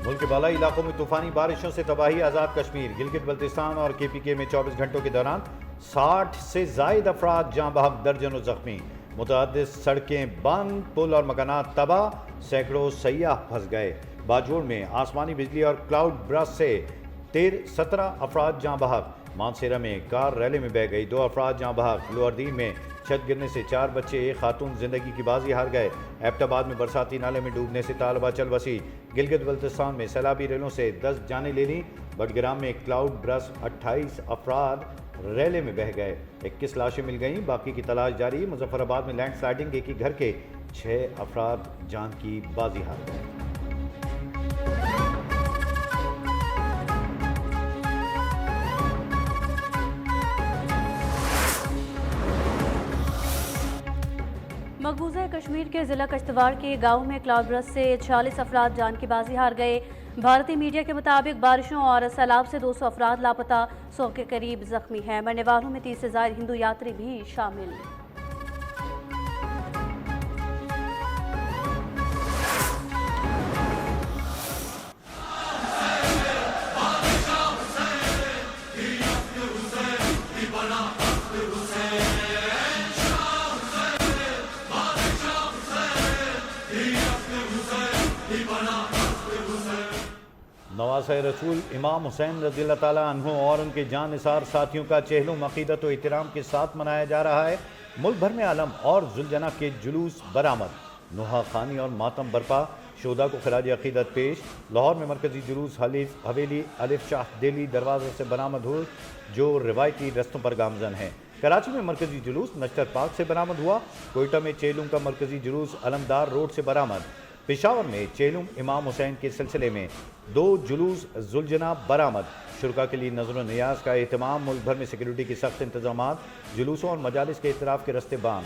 मुल्क के बालाई इलाकों में तूफानी बारिशों से तबाही। आज़ाद कश्मीर, गिलगित बल्तिस्तान और KPK में 24 घंटों के दौरान 60 से जायद अफराद जाँ बहक, दर्जनों जख्मी। मुतअद्दिद सड़कें बंद, पुल और मकानात तबाह, सैकड़ों सयाह फंस गए। बाजोड़ में आसमानी बिजली और क्लाउड ब्रस्ट से 17 अफराद जाँ बहक। मानसेरा में कार रैली में बह गई, 2 अफराद जाँ बहक। लोअरदीन में छत गिरने से 4 बच्चे, एक खातून जिंदगी की बाजी हार गए। एबटाबाद में बरसाती नाले में डूबने से तालबा चल बसी। गिलगित बल्तिस्तान में सैलाबी रेलों से 10 जानें ले लीं। बडग्राम में क्लाउड ब्रस्ट 28 अफराद रैले में बह गए। 21 लाशें मिल गईं, बाकी की तलाश जारी। मुजफ्फराबाद में लैंड स्लाइडिंग, एक ही घर के 6 अफराद जान की बाजी हार गए। मकबूजा कश्मीर के ज़िला कश्तवाड़ के गांव में क्लाउड ब्रस्ट से 46 अफराद जान की बाजी हार गए। भारतीय मीडिया के मुताबिक बारिशों और सैलाब से 200 अफराद लापता, 100 के करीब जख्मी हैं। मरने वालों में 30 से ज़ायद हिंदू यात्री भी शामिल। नवाज़ रसूल इमाम हुसैन रज़ियल्लाहु ताला अन्हु और उनके जानिसार साथियों का चेहलुम अक़ीदत व एहतराम के साथ मनाया जा रहा है। मुल्क भर में आलम और जुलजना के जुलूस बरामद, नुहा खानी और मातम बरपा, शोदा को खराज अक़ीदत पेश। लाहौर में मरकजी जुलूस हवेली अलिफ शाह दिल्ली दरवाज़े से बरामद हुए, जो रिवायती रस्तों पर गामजन है। कराची में मरकजी जुलूस नश्तर पार्क से बरामद हुआ। कोयटा में चेहलुम का मरकजी जुलूस अलमदार रोड से बरामद। पेशावर में चेहलुम इमाम हुसैन के सिलसिले में 2 जुलूस जुलजना बरामद। शुरका के लिए नजर नियाज का एहतमाम, मुल्क भर में सिक्योरिटी के सख्त इंतजाम। जुलूसों और मजालिस के इतराफ़ के रस्ते बांध।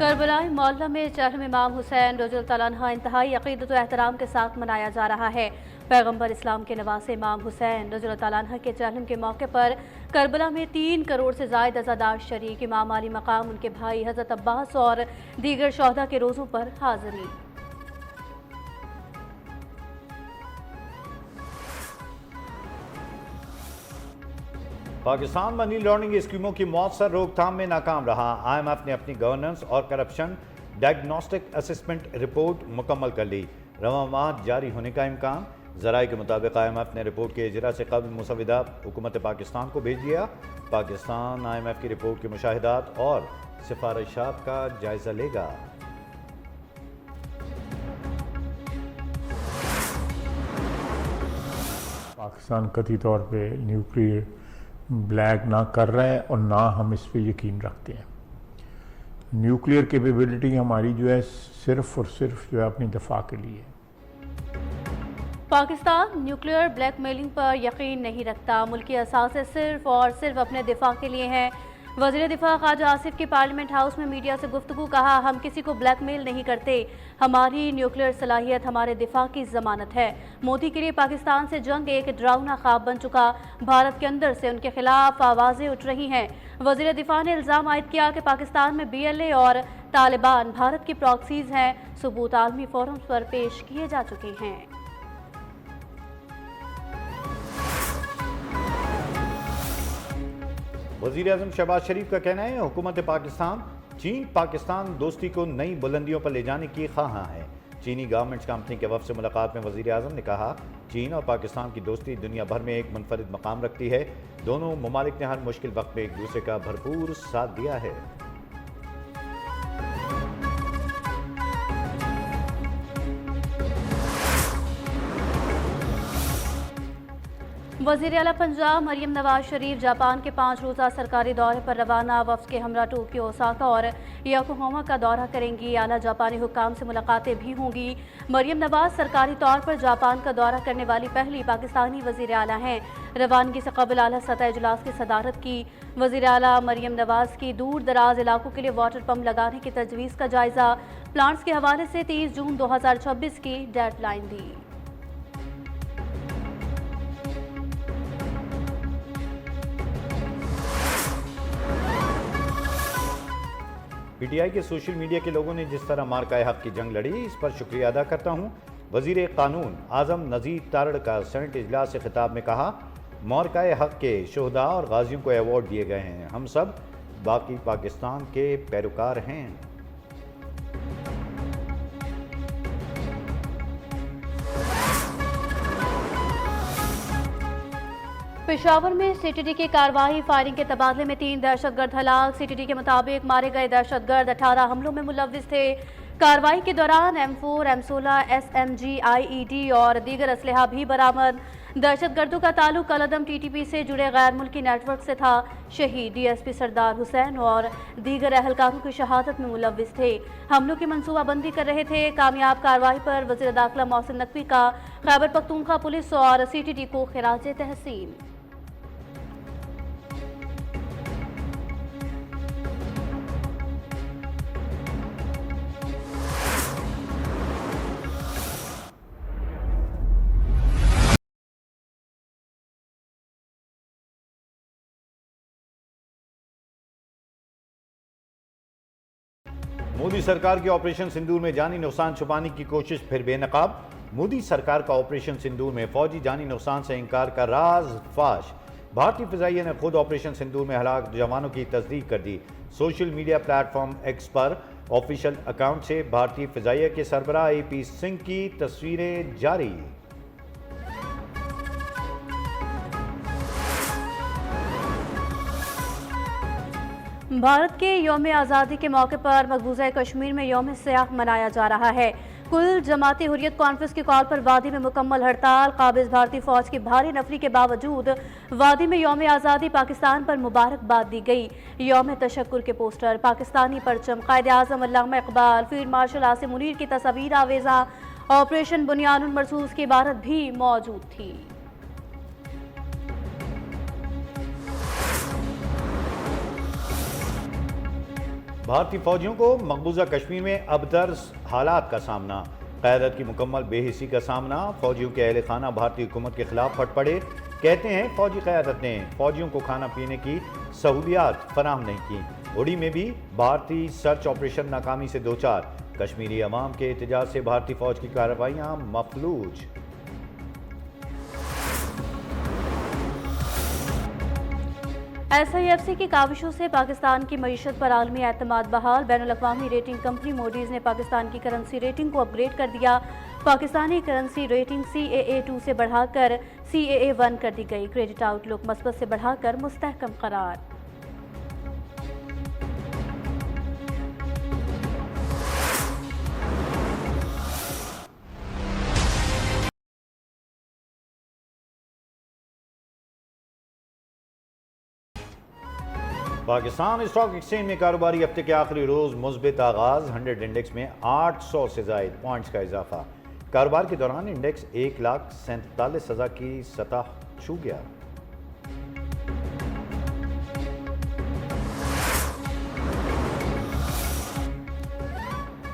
करबलाई मोहल्ला में चरहम इमाम हुसैन रज़ियल्लाहु ताला अन्हु इंतहाई अक़ीदत व एहतराम के साथ मनाया जा रहा है। पैगम्बर इस्लाम के नवासे इमाम हुसैन रज़ियल्लाहु ताला अन्हु के चरहम के मौके पर करबला में 3 करोड़ से ज़ायद अज़ादार शरीक। इमाम आली मकाम, उनके भाई हज़रत अब्बास और दीगर शोहदा के रोज़ों पर हाज़िरी। पाकिस्तान मनी लॉन्ड्रिंग स्कीमों की मौसर रोकथाम में नाकाम रहा। IMF ने अपनी गवर्नेंस और करप्शन डायग्नोस्टिक असेसमेंट रिपोर्ट मुकम्मल कर ली। रवां माह जारी होने का इम्कान। ज़राए के मुताबिक IMF ने रिपोर्ट के इजरा से कबल मुसविदा हुकूमत पाकिस्तान को भेज दिया। पाकिस्तान IMF की रिपोर्ट के मुशाहिदात और सिफारिशात का जायजा लेगा। पाकिस्तान कथित तौर पे न्यूक्लियर ब्लैक ना कर रहा है और ना हम इस पे यकीन रखते हैं। न्यूक्लियर कैपेबिलिटी हमारी जो है सिर्फ और सिर्फ जो है अपनी दफा के लिए। पाकिस्तान न्यूक्लियर ब्लैकमेलिंग पर यकीन नहीं रखता, मुल्की असासे सिर्फ और सिर्फ अपने दिफा के लिए हैं। वज़ीर दिफा ख्वाजा आसिफ की पार्लियामेंट हाउस में मीडिया से गुफ्तगू, कहा हम किसी को ब्लैकमेल नहीं करते, हमारी न्यूक्लियर सलाहियत हमारे दिफा की ज़मानत है। मोदी के लिए पाकिस्तान से जंग एक डरावना ख्वाब बन चुका, भारत के अंदर से उनके खिलाफ आवाज़ें उठ रही हैं। वज़ीर दिफा ने इल्ज़ाम आयद किया कि पाकिस्तान में BLA और तालिबान भारत की प्रॉक्सीज़ हैं, सबूत आलमी फोरम्स पर पेश किए जा चुके हैं। वज़ीर आज़म शहबाज शरीफ का कहना है, हुकूमत पाकिस्तान चीन पाकिस्तान दोस्ती को नई बुलंदियों पर ले जाने की ख्वाहां है। चीनी गवर्नमेंट्स कंपनी के वफ़द से मुलाकात में वज़ीर आज़म ने कहा, चीन और पाकिस्तान की दोस्ती दुनिया भर में एक मुनफरिद मकाम रखती है। दोनों ममालिक ने हर मुश्किल वक्त में एक दूसरे का भरपूर साथ दिया है। वज़ीर आला पंजाब मरियम नवाज शरीफ जापान के 5 रोज़ा सरकारी दौरे पर रवाना। वफ्द के हमरा टोक्यो, ओसाका और योकोहामा का दौरा करेंगी। आला जापानी हुक्काम से मुलाकातें भी होंगी। मरियम नवाज सरकारी तौर पर जापान का दौरा करने वाली पहली पाकिस्तानी वज़ीर आला हैं। रवानगी से कबल आला सतह इजलास की सदारत की। वज़ीर आला मरियम नवाज की दूर दराज इलाकों के लिए वाटर पम्प लगाने की तजवीज़ का जायज़ा। प्लांट्स के हवाले से 30 जून 2026 की डेडलाइन दी। पीटीआई के सोशल मीडिया के लोगों ने जिस तरह मार्का हक की जंग लड़ी, इस पर शुक्रिया अदा करता हूँ। वज़ीर कानून आज़म नज़ीर तारड़ का सेनेट इजलास से खिताब में कहा, मार्का हक के शोहदा और गाजियों को अवार्ड दिए गए हैं। हम सब बाकी पाकिस्तान के पैरोकार हैं। पेशावर में सीटीडी की कार्रवाई। फायरिंग के तबादले में 3 दहशतगर्द हलाक। सीटीडी के मुताबिक मारे गए दहशतगर्द 18 हमलों में मुलव्विस थे। कार्रवाई के दौरान M4, M16, SMG, IED और दीगर असलहा भी बरामद। दहशतगर्दों का ताल्लुक कलअदम TTP से जुड़े गैर मुल्की नेटवर्क से था। शहीद DSP सरदार हुसैन और दीगर अहलकारों की शहादत में मुलव्विस थे। हमलों की मनसूबाबंदी कर रहे थे। कामयाब कार्रवाई पर वज़ीर दाखिला मोहसिन नकवी का खैबर पख्तूनख्वा पुलिस और CTD को खिराज तहसीन। मोदी सरकार के ऑपरेशन सिंदूर में जानी नुकसान छुपाने की कोशिश फिर बेनकाब। मोदी सरकार का ऑपरेशन सिंदूर में फौजी जानी नुकसान से इंकार का राज फाश। भारतीय फिजाइया ने खुद ऑपरेशन सिंदूर में हलाक जवानों की तस्दीक कर दी। सोशल मीडिया प्लेटफॉर्म एक्स पर ऑफिशियल अकाउंट से भारतीय फिजाइया के सरबराह AP सिंह की तस्वीरें जारी। भारत के यौम आज़ादी के मौके पर मकबूजा कश्मीर में यौम सियाह मनाया जा रहा है। कुल जमाती हुर्रियत कॉन्फ्रेंस की कॉल पर वादी में मुकम्मल हड़ताल। काबिज भारतीय फौज की भारी नफरी के बावजूद वादी में यौम आज़ादी पाकिस्तान पर मुबारकबाद दी गई। यौम तशक्कुर के पोस्टर, पाकिस्तानी परचम, कायद आज़म अल्लामा इकबाल, फील्ड मार्शल आसिम मुनीर की तस्वीर आवेजा, ऑपरेशन बुनियानुल मरसूस की इबारत भी मौजूद थी। भारतीय फौजियों को मकबूजा कश्मीर में अबतर्स हालात का सामना। क़यादत की मुकम्मल बेहिसी का सामना। फौजियों के अहल खाना भारतीय हुकूमत के खिलाफ फट पड़े। कहते हैं फौजी क़यादत ने फौजियों को खाना पीने की सहूलियात फराहम नहीं की। उड़ी में भी भारतीय सर्च ऑपरेशन नाकामी से दो चार। कश्मीरी अवाम के एहतजाज से भारतीय फौज की कार्रवाइयाँ मफलूज। SIFC की काविशों से पाकिस्तान की मईशत पर आलमी एतमाद बहाल। बैनुल-अक़वामी रेटिंग कंपनी मोडीज़ ने पाकिस्तान की करेंसी रेटिंग को अपग्रेड कर दिया। पाकिस्तानी करेंसी रेटिंग CAA2 से बढ़ाकर CAA1 कर दी गई। क्रेडिट आउटलुक मस्बत से बढ़ाकर मुस्तहकम करार। पाकिस्तान स्टॉक एक्सचेंज में कारोबारी हफ्ते के आखिरी रोज मुस्बित आगाज। 100 इंडेक्स में 800 से जायद पॉइंट्स का इजाफा। कारोबार के दौरान इंडेक्स 1,47,000 की सतह छू गया।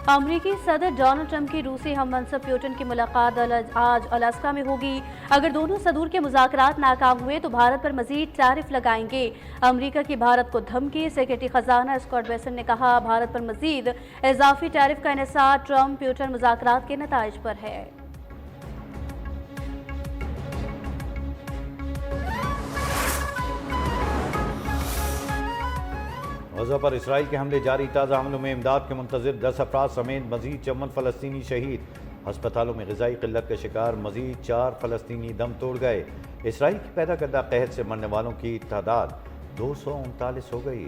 अमरीकी सदर डोनाल्ड ट्रंप की रूसी हममनसब प्यूटिन की मुलाकात आज अलास्का में होगी। अगर दोनों सदूर के मुज़ाकरात नाकाम हुए तो भारत पर मजीद टैरिफ लगाएंगे। अमरीका की भारत को धमकी। सेक्रेटरी खजाना स्कॉट बेसन ने कहा, भारत पर मजीद इजाफी टैरिफ का इन्हिसार ट्रंप प्यूटिन मुज़ाकरात के नताइज पर है। गज़ा पर इसराइल के हमले जारी। ताज़ा हमलों में इमदाद के मुंतज़िर 10 अफराद समेत मजीद 54 फ़लस्तीनी शहीद। हस्पतालों में ग़िज़ाई क़िल्लत का शिकार मजीद 4 फ़लस्तीनी दम तोड़ गए। इसराइल की पैदा करदा कहत से मरने वालों की तादाद 239 हो गई।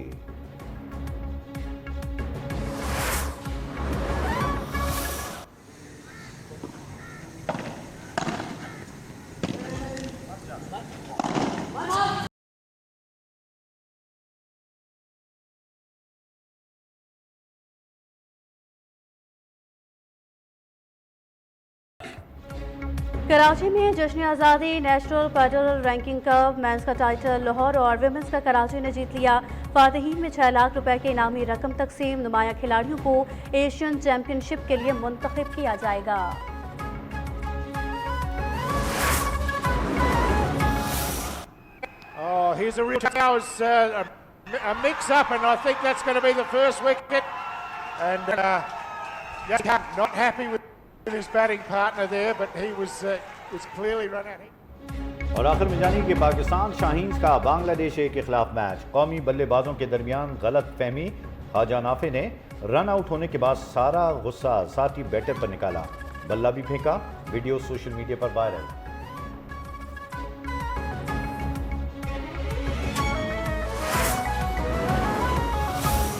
कराची में Jashn Azadi national paddle ranking cup men's का टाइटल लाहौर और विमेंस का कराची ने जीत लिया। फातिहीन में 6 लाख रुपए के इनामी रकम तकसीम। नुमाया खिलाड़ियों को एशियन चैंपियनशिप के लिए मुंतखब किया जाएगा। Oh, here's a real towers, a mix-up, and I think that's going to be the first wicket. And just not happy with his batting partner there, but he was clearly run out. और आखिर में जानिए कि पाकिस्तान शाहीन्स का बांग्लादेश ए के खिलाफ match. कौमी बल्लेबाजों के दरमियान गलत फहमी। ख्वाजा नाफे ने रन आउट होने के बाद सारा गुस्सा साथी बैटर पर निकाला, बल्ला भी फेंका। वीडियो सोशल मीडिया पर वायरल।